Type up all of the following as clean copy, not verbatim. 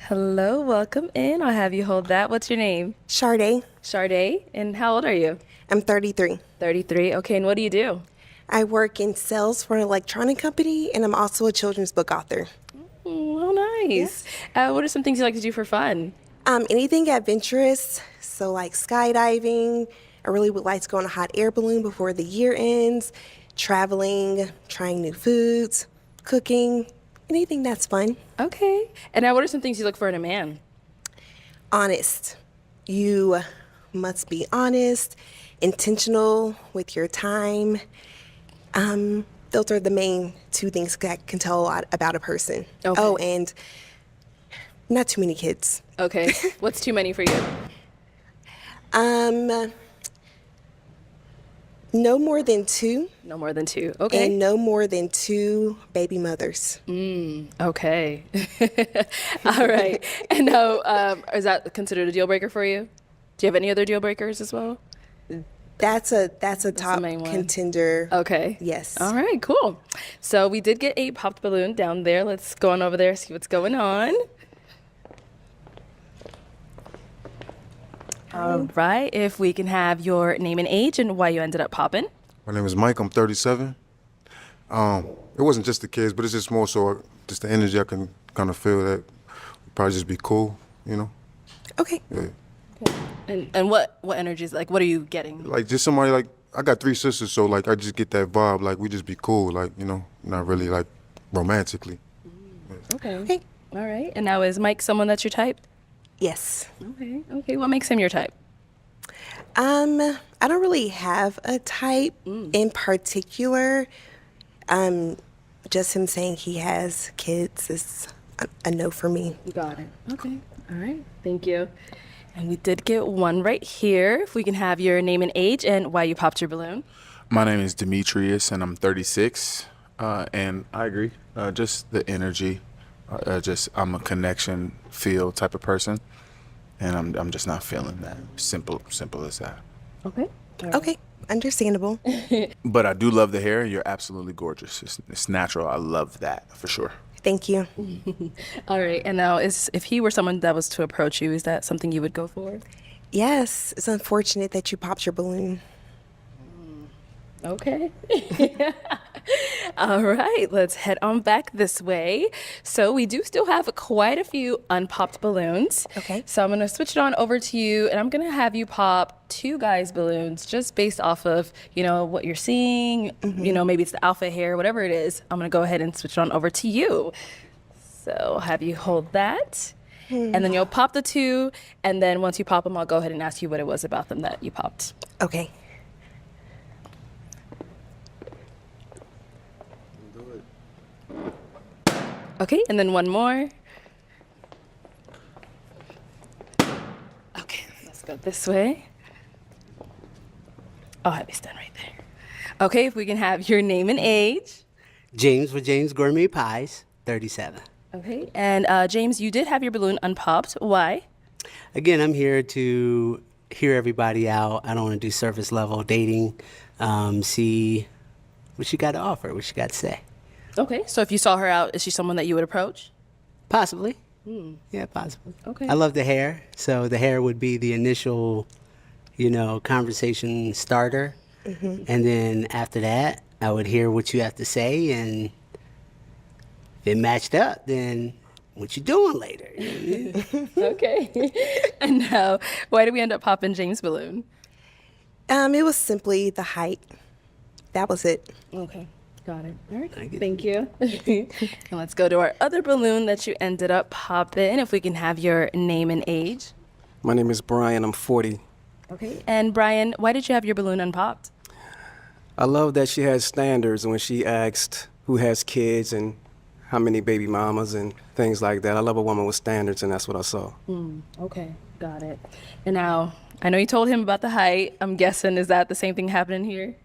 Hello, welcome in. I'll have you hold that. What's your name? Sharde. Sharde. And how old are you? I'm 33. 33. Okay, and what do you do? I work in sales for an electronic company, and I'm also a children's book author. Oh, nice. What are some things you like to do for fun? Anything adventurous, so like skydiving. I really would like to go on a hot air balloon before the year ends, traveling, trying new foods, cooking, anything that's fun. Okay. And what are some things you look for in a man? Honest. You must be honest, intentional with your time. Those are the main two things that can tell a lot about a person. Okay. Oh, and not too many kids. Okay. What's too many for you? Um, no more than two, No more than two. Okay. and no more than two baby mothers. Okay. All right. And now, is that considered a deal breaker for you? Do you have any other deal breakers as well? That's a top main one. contender. Okay. Yes. All right, cool. So we did get a popped balloon down there. Let's go on over there, see what's going on. All right, if we can have your name and age and why you ended up popping. My name is Mike. I'm 37. It wasn't just the kids, but it's just more so just the energy. I can kind of feel that we'd probably just be cool, you know? Okay. Yeah. And what energies, like what are you getting? Like just somebody like, I got three sisters, so like I just get that vibe, like we just be cool, like, you know, not really like romantically. Okay. Okay. All right. And now is Mike someone that's your type? Yes. Okay. Okay. What makes him your type? I don't really have a type in particular. Just him saying he has kids is a no for me. Got it. Okay. All right. Thank you. And we did get one right here. If we can have your name and age and why you popped your balloon. My name is Demetrius, and I'm 36. And I agree. Just the energy. I'm a connection feel type of person, and I'm just not feeling that. Simple as that. Okay. Okay, understandable. But I do love the hair. You're absolutely gorgeous. It's natural. I love that for sure. Thank you. All right. And now, if he were someone that was to approach you, is that something you would go for? Yes, it's unfortunate that you popped your balloon. Okay. All right, let's head on back this way. So we do still have quite a few unpopped balloons. Okay. So I'm gonna switch it on over to you, and I'm gonna have you pop two guys' balloons just based off of, what you're seeing. Maybe it's the alpha hair, whatever it is. I'm gonna go ahead and switch it on over to you. So I'll have you hold that. And then you'll pop the two, and then once you pop them, I'll go ahead and ask you what it was about them that you popped. Okay. Okay, and then one more. Okay, let's go this way. I'll have you stand right there. Okay, if we can have your name and age. James with James Gourmet Pies, 37. Okay, and James, you did have your balloon unpopped. Why? Again, I'm here to hear everybody out. I don't want to do surface level dating. See what you got to offer, what you got to say. Okay, so if you saw her out, is she someone that you would approach? Possibly. Yeah, possibly. Okay. I love the hair, so the hair would be the initial, conversation starter. And then after that, I would hear what you have to say, and if it matched up, then what you doing later? Okay. And now, why did we end up popping James' balloon? It was simply the height. That was it. Okay. Got it. All right. Thank you. Thank you. And let's go to our other balloon that you ended up popping. If we can have your name and age. My name is Brian. I'm 40. Okay. And Brian, why did you have your balloon unpopped? I love that she has standards when she asked who has kids and how many baby mamas and things like that. I love a woman with standards, and that's what I saw. Okay. Got it. And now, I know you told him about the height. I'm guessing, is that the same thing happening here?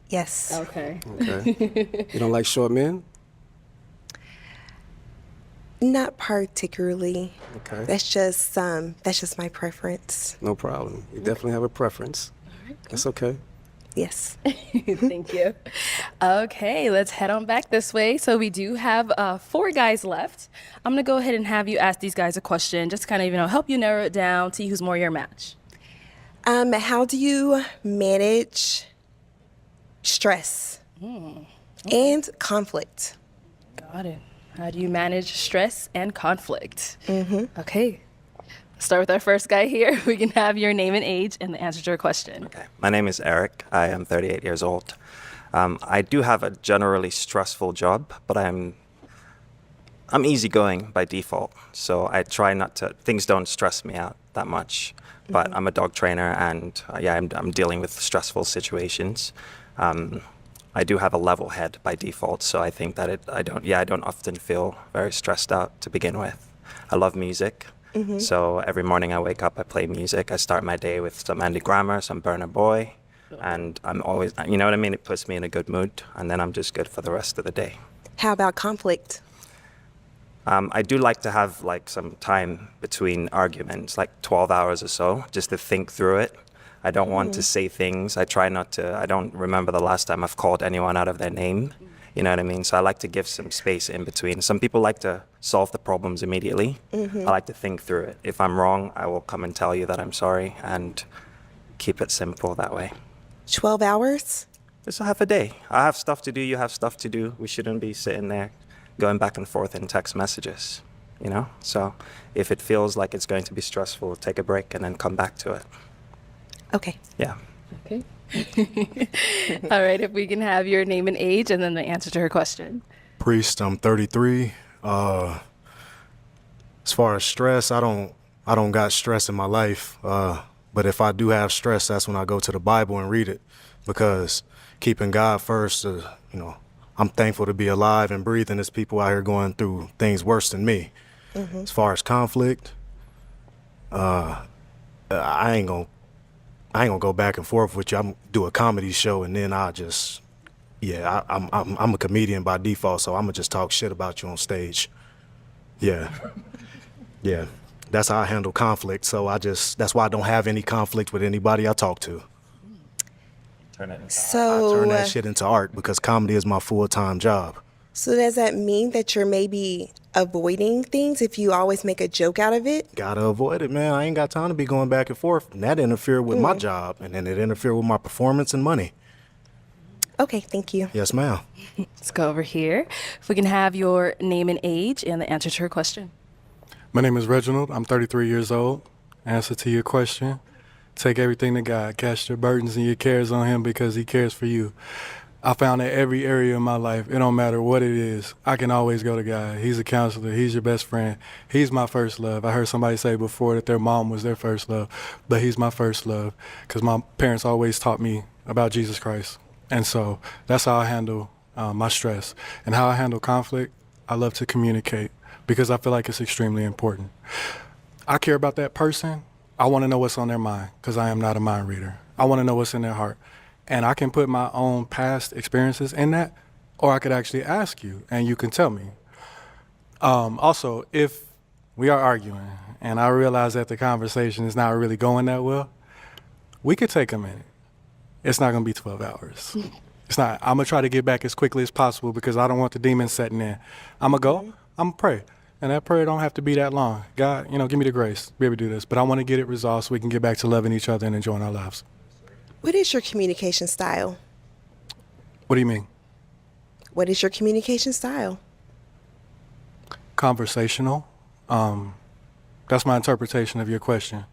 Yes. Okay. Okay. You don't like short men? Not particularly. Okay. That's just my preference. No problem. You definitely have a preference. All right. That's okay. Yes. Thank you. Okay, let's head on back this way. So we do have 4 guys left. I'm gonna go ahead and have you ask these guys a question, just to kind of help you narrow it down, see who's more your match. How do you manage stress and conflict? Got it. How do you manage stress and conflict? Okay. Start with our first guy here. We can have your name and age and the answer to your question. Okay. My name is Eric. I am 38 years old. I do have a generally stressful job, but I'm easygoing by default. So I try not to, things don't stress me out that much. But I'm a dog trainer and I'm dealing with stressful situations. I do have a level head by default, so I think that I don't often feel very stressed out to begin with. I love music. So every morning I wake up, I play music. I start my day with some Andy Grammer, some Burna Boy, and I'm always, you know what I mean? It puts me in a good mood, and then I'm just good for the rest of the day. How about conflict? I do like to have like some time between arguments, like 12 hours or so, just to think through it. I don't want to say things. I try not to. I don't remember the last time I've called anyone out of their name. You know what I mean? So I like to give some space in between. Some people like to solve the problems immediately. I like to think through it. If I'm wrong, I will come and tell you that I'm sorry and keep it simple that way. 12 hours? It's a half a day. I have stuff to do. You have stuff to do. We shouldn't be sitting there going back and forth in text messages, you know? So if it feels like it's going to be stressful, take a break and then come back to it. Okay. Yeah. Okay. All right, if we can have your name and age and then the answer to her question. Priest, I'm 33. As far as stress, I don't got stress in my life. But if I do have stress, that's when I go to the Bible and read it, because keeping God first, I'm thankful to be alive and breathing. There's people out here going through things worse than me. As far as conflict, I ain't gonna go back and forth with you. I'm do a comedy show and then I'm a comedian by default, so I'm gonna just talk shit about you on stage. Yeah. That's how I handle conflict. So that's why I don't have any conflict with anybody I talk to. Turn it into So, I turn that shit into art because comedy is my full-time job. so does that mean that you're maybe avoiding things if you always make a joke out of it? Gotta avoid it, man. I ain't got time to be going back and forth. And that interfere with my job, and then it interfere with my performance and money. Okay, thank you. Yes, ma'am. Let's go over here. If we can have your name and age and the answer to her question. My name is Reginald. I'm 33 years old. Answer to your question: take everything to God. Cast your burdens and your cares on Him because He cares for you. I found that every area of my life, it don't matter what it is, I can always go to God. He's a counselor. He's your best friend. He's my first love. I heard somebody say before that their mom was their first love, but He's my first love because my parents always taught me about Jesus Christ. And so that's how I handle my stress. And how I handle conflict, I love to communicate because I feel like it's extremely important. I care about that person. I want to know what's on their mind because I am not a mind reader. I want to know what's in their heart. And I can put my own past experiences in that, or I could actually ask you and you can tell me. Also, if we are arguing and I realize that the conversation is not really going that well, we could take a minute. It's not going to be 12 hours. It's not. I'm going to try to get back as quickly as possible because I don't want the demons setting in. I'm going to go, I'm going to pray. And that prayer don't have to be that long. God, give me the grace to be able to do this. But I want to get it resolved so we can get back to loving each other and enjoying our lives. What is your communication style? What do you mean? What is your communication style? Conversational. That's my interpretation of your question.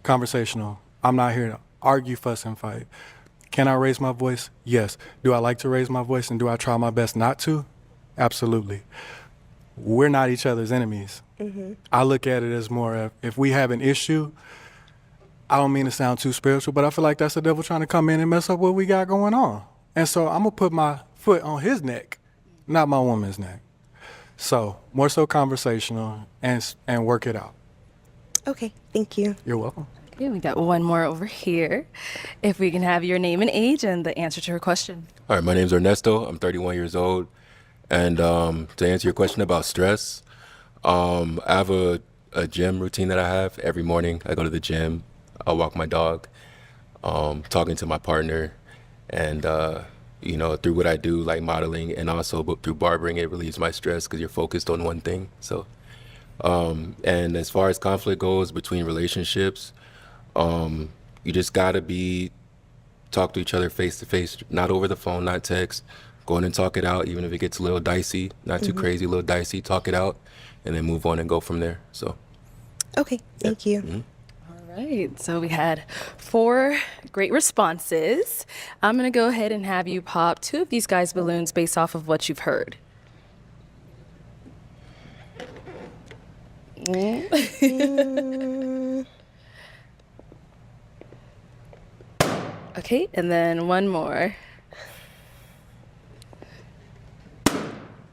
Conversational. I'm not here to argue, fuss, and fight. Can I raise my voice? Yes. Do I like to raise my voice and do I try my best not to? Absolutely. We're not each other's enemies. I look at it as more of, if we have an issue, I don't mean to sound too spiritual, but I feel like that's the devil trying to come in and mess up what we got going on. And so I'm going to put my foot on his neck, not my woman's neck. So more so conversational and work it out. Okay, thank you. You're welcome. Okay, we got one more over here. If we can have your name and age and the answer to her question. All right, my name's Ernesto. I'm 31 years old. And to answer your question about stress, I have a gym routine that I have. Every morning I go to the gym. I walk my dog, talking to my partner, and you know, through what I do, like modeling, and also through barbering, it relieves my stress because you're focused on one thing. So, and as far as conflict goes between relationships, you just gotta talk to each other face to face, not over the phone, not text. Go in and talk it out, even if it gets a little dicey, not too crazy, a little dicey. Talk it out, and then move on and go from there. So. Okay, thank you. All right, so we had 4 great responses. I'm going to go ahead and have you pop 2 of these guys' balloons based off of what you've heard. Okay, and then one more.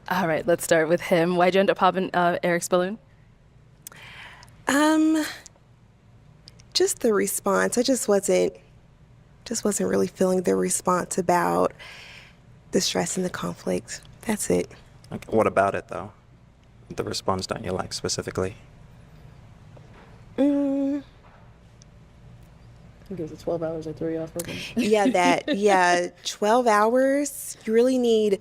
All right, let's start with him. Why'd you end up popping Eric's balloon? Just the response. I just wasn't really feeling the response about the stress and the conflict. That's it. Okay, what about it, though? The response don't you like specifically? I think it was 12 hours I threw you off. Yeah, 12 hours. You really need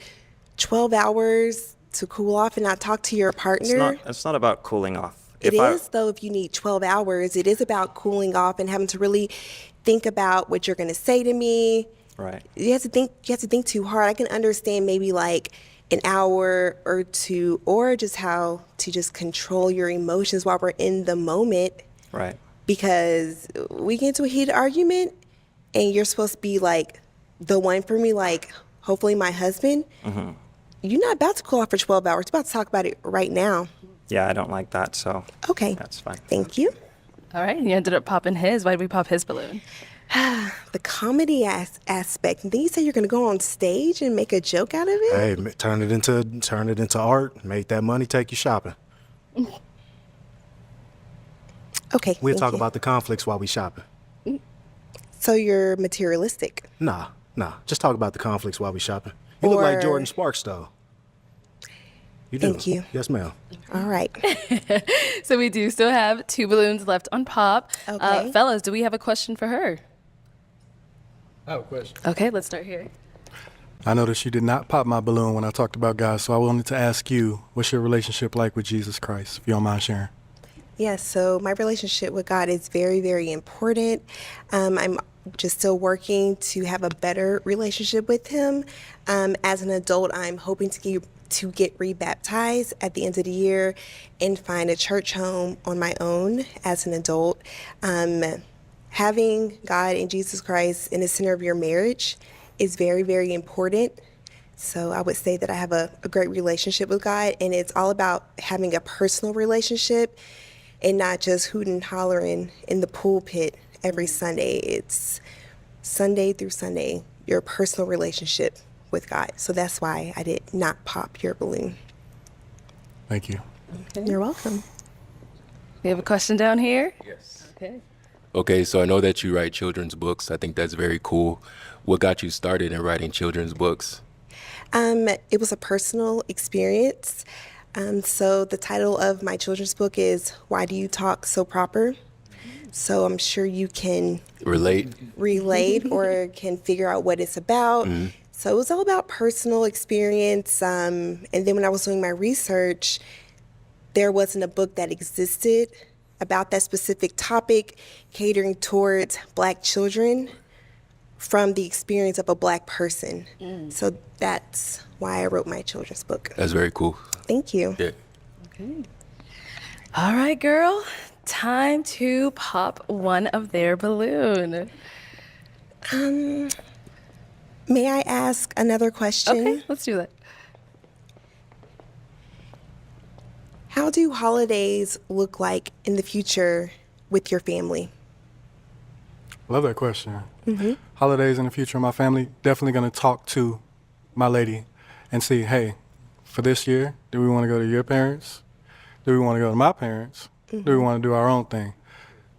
12 hours to cool off and not talk to your partner. It's not about cooling off. It is, though, if you need 12 hours. It is about cooling off and having to really think about what you're going to say to me. Right. You have to think too hard. I can understand maybe like an hour or 2, or just how to just control your emotions while we're in the moment. Right. Because we get into a heated argument and you're supposed to be like the one for me, like hopefully my husband. You're not about to cool off for 12 hours. You're about to talk about it right now. Yeah, I don't like that, so Okay. that's fine. Thank you. All right, you ended up popping his. Why did we pop his balloon? The comedy aspect. And then you say you're going to go on stage and make a joke out of it? Hey, turn it into art. Make that money take you shopping. Okay. We'll thank talk you. about the conflicts while we shopping. So you're materialistic. Nah. Just talk about the conflicts while we shopping. You look like Or- Jordan Sparks, though. You do. Thank you. Yes, ma'am. All right. So we do still have 2 balloons left on pop. Okay. Fellas, do we have a question for her? I have a question. Okay, let's start here. I noticed you did not pop my balloon when I talked about God, so I wanted to ask you, what's your relationship like with Jesus Christ, if you don't mind sharing? Yes, so my relationship with God is very, very important. I'm just still working to have a better relationship with Him. As an adult, I'm hoping to get rebaptized at the end of the year and find a church home on my own as an adult. Having God and Jesus Christ in the center of your marriage is very, very important. So I would say that I have a great relationship with God, and it's all about having a personal relationship and not just hooting and hollering in the pulpit every Sunday. It's Sunday through Sunday, your personal relationship with God. So that's why I did not pop your balloon. Thank you. You're welcome. We have a question down here? Yes. Okay. Okay, so I know that you write children's books. I think that's very cool. What got you started in writing children's books? It was a personal experience. So the title of my children's book is Why Do You Talk So Proper? So I'm sure you can Relate? relate or can figure out what it's about. So it was all about personal experience. And then when I was doing my research, there wasn't a book that existed about that specific topic, catering towards Black children from the experience of a Black person. So that's why I wrote my children's book. That's very cool. Thank you. Yeah. Okay. All right, girl. Time to pop one of their balloon. May I ask another question? Okay, let's do that. How do holidays look like in the future with your family? Love that question. Holidays in the future, my family definitely going to talk to my lady and see, hey, for this year, do we want to go to your parents? Do we want to go to my parents? Do we want to do our own thing?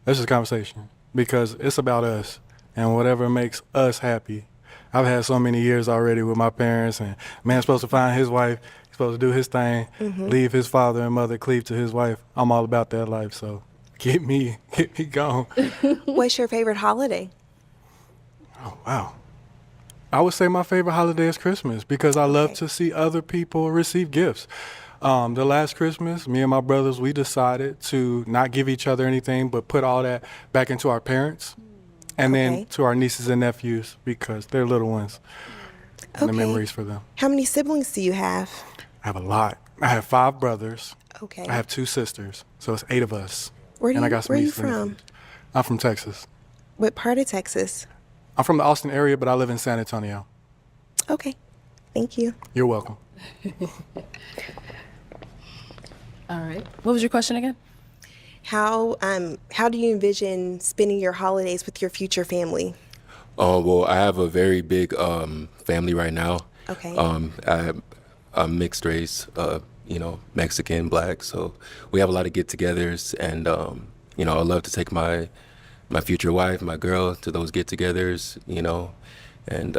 That's just a conversation because it's about us and whatever makes us happy. I've had so many years already with my parents, and man's supposed to find his wife. He's supposed to do his thing, leave his father and mother, cleave to his wife. I'm all about that life, so get me gone. What's your favorite holiday? Oh, wow. I would say my favorite holiday is Christmas because I love to see other people receive gifts. The last Christmas, me and my brothers, we decided to not give each other anything, but put all that back into our parents and Okay. then to our nieces and nephews because they're little ones. And the Okay. memories for them. How many siblings do you have? I have a lot. I have 5 brothers. Okay. I have 2 sisters, so it's 8 of us. Where and I got some are you nieces and from? nephews. I'm from Texas. What part of Texas? I'm from the Austin area, but I live in San Antonio. Okay. Thank you. You're welcome. All right. What was your question again? How do you envision spending your holidays with your future family? Well, I have a very big family right now. Okay. I'm mixed race, Mexican, Black. So we have a lot of get-togethers, and I love to take my future wife, my girl, to those get-togethers, and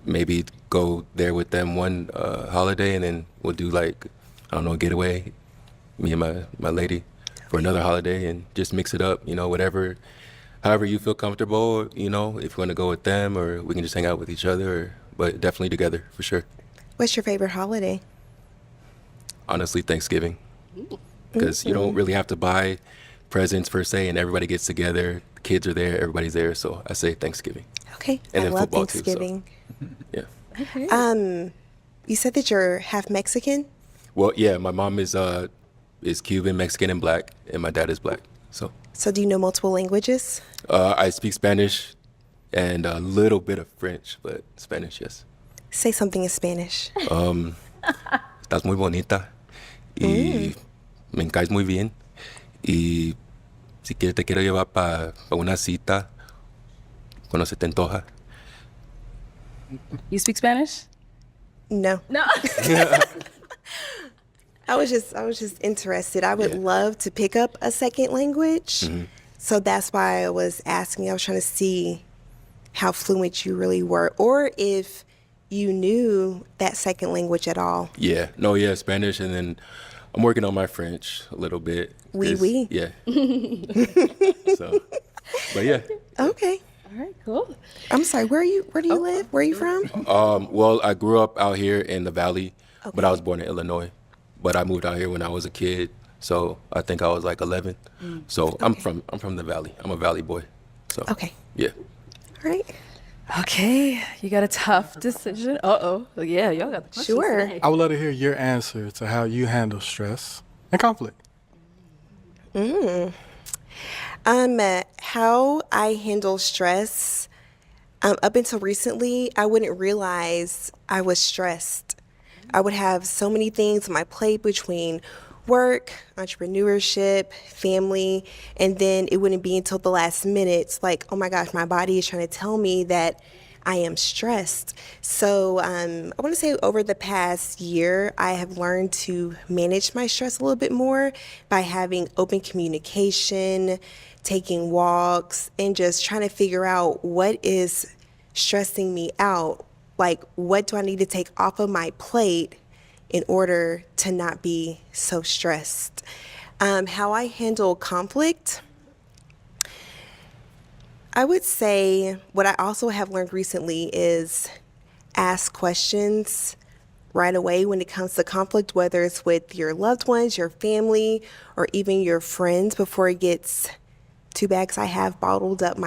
maybe go there with them one holiday, and then we'll do a getaway, me and my lady, for another holiday, and just mix it up, however you feel comfortable, if you want to go with them, or we can just hang out with each other, but definitely together for sure. What's your favorite holiday? Honestly, Thanksgiving, because you don't really have to buy presents per se, and everybody gets together. The kids are there, everybody's there, so I say Thanksgiving. Okay. And I then love football too, so. Thanksgiving. Yeah. You said that you're half Mexican? Well, yeah, my mom is Cuban, Mexican, and Black, and my dad is Black. So Do you know multiple languages? I speak Spanish and a little bit of French, but Spanish, yes. Say something in Spanish. Estás muy bonita y me caes muy bien. Y si quieres te quiero llevar para una cita cuando se te antoja. You speak Spanish? No. No. I was just interested. I would love to pick up a second language. So that's why I was asking. I was trying to see how fluent you really were, or if you knew that second language at all. Yeah, Spanish, and then I'm working on my French a little bit. Oui, 'cause- oui. Yeah. So, but yeah. Okay. All right, cool. I'm sorry. Where do you live? Where are you from? Well, I grew up out here in the Valley, but I Okay. was born in Illinois. But I moved out here when I was a kid, so I think I was like 11. So I'm from the Valley. I'm a Valley boy. So Okay. yeah. All right. Okay, you got a tough decision. Uh-oh. Yeah, y'all got the questions Sure. today. I would love to hear your answer to how you handle stress and conflict. How I handle stress, up until recently, I wouldn't realize I was stressed. I would have so many things on my plate between work, entrepreneurship, family, and then it wouldn't be until the last minute, like, oh my gosh, my body is trying to tell me that I am stressed. So I want to say over the past year, I have learned to manage my stress a little bit more by having open communication, taking walks, and just trying to figure out what is stressing me out. Like, what do I need to take off of my plate in order to not be so stressed? How I handle conflict, I would say what I also have learned recently is ask questions right away when it comes to conflict, whether it's with your loved ones, your family, or even your friends before it gets too bad. 'Cause I have bottled up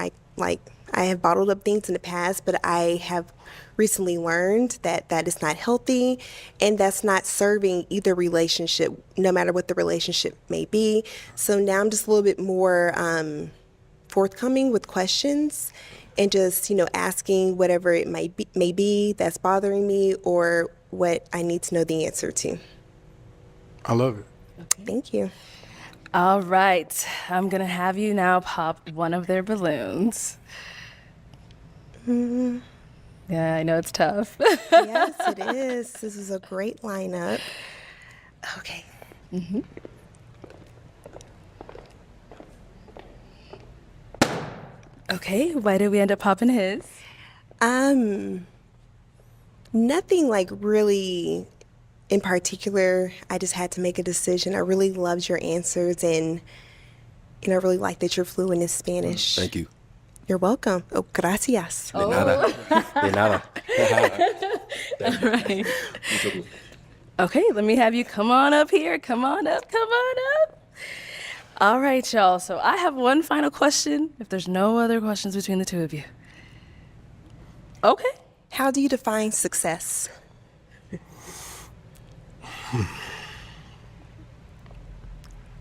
things in the past, but I have recently learned that that is not healthy and that's not serving either relationship, no matter what the relationship may be. So now I'm just a little bit more forthcoming with questions and just, asking whatever it may be that's bothering me or what I need to know the answer to. I love it. Thank you. All right, I'm gonna have you now pop one of their balloons. Yeah, I know it's tough. Yes, it is. This is a great lineup. Okay. Okay, why did we end up popping his? Nothing like really in particular. I just had to make a decision. I really loved your answers and I really like that you're fluent in Spanish. Thank you. You're welcome. Oh, gracias. De nada. De nada. All right. Okay, let me have you come on up here. Come on up. Come on up. All right, y'all. So I have one final question, if there's no other questions between the two of you. Okay. How do you define success?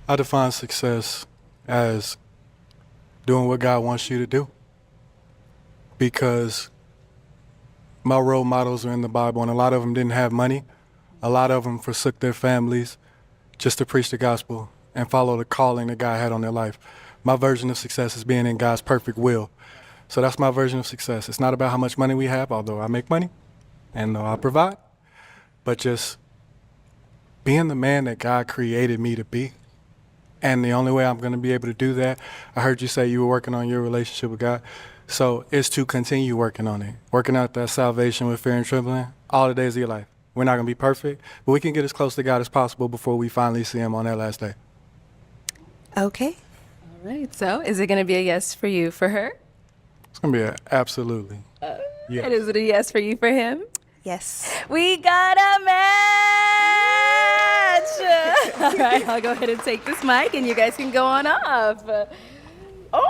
I define success as doing what God wants you to do. Because my role models are in the Bible, and a lot of them didn't have money. A lot of them forsook their families just to preach the gospel and follow the calling that God had on their life. My version of success is being in God's perfect will. So that's my version of success. It's not about how much money we have, although I make money and I provide, but just being the man that God created me to be. And the only way I'm going to be able to do that, I heard you say you were working on your relationship with God. So it's to continue working on it, working out that salvation with fear and trembling all the days of your life. We're not going to be perfect, but we can get as close to God as possible before we finally see him on that last day. Okay. All right. So is it going to be a yes for you for her? It's going to be an absolutely. And Yes. is it a yes for you for him? Yes. We got a match! All right, I'll go ahead and take this mic and you guys can go on off. Oh!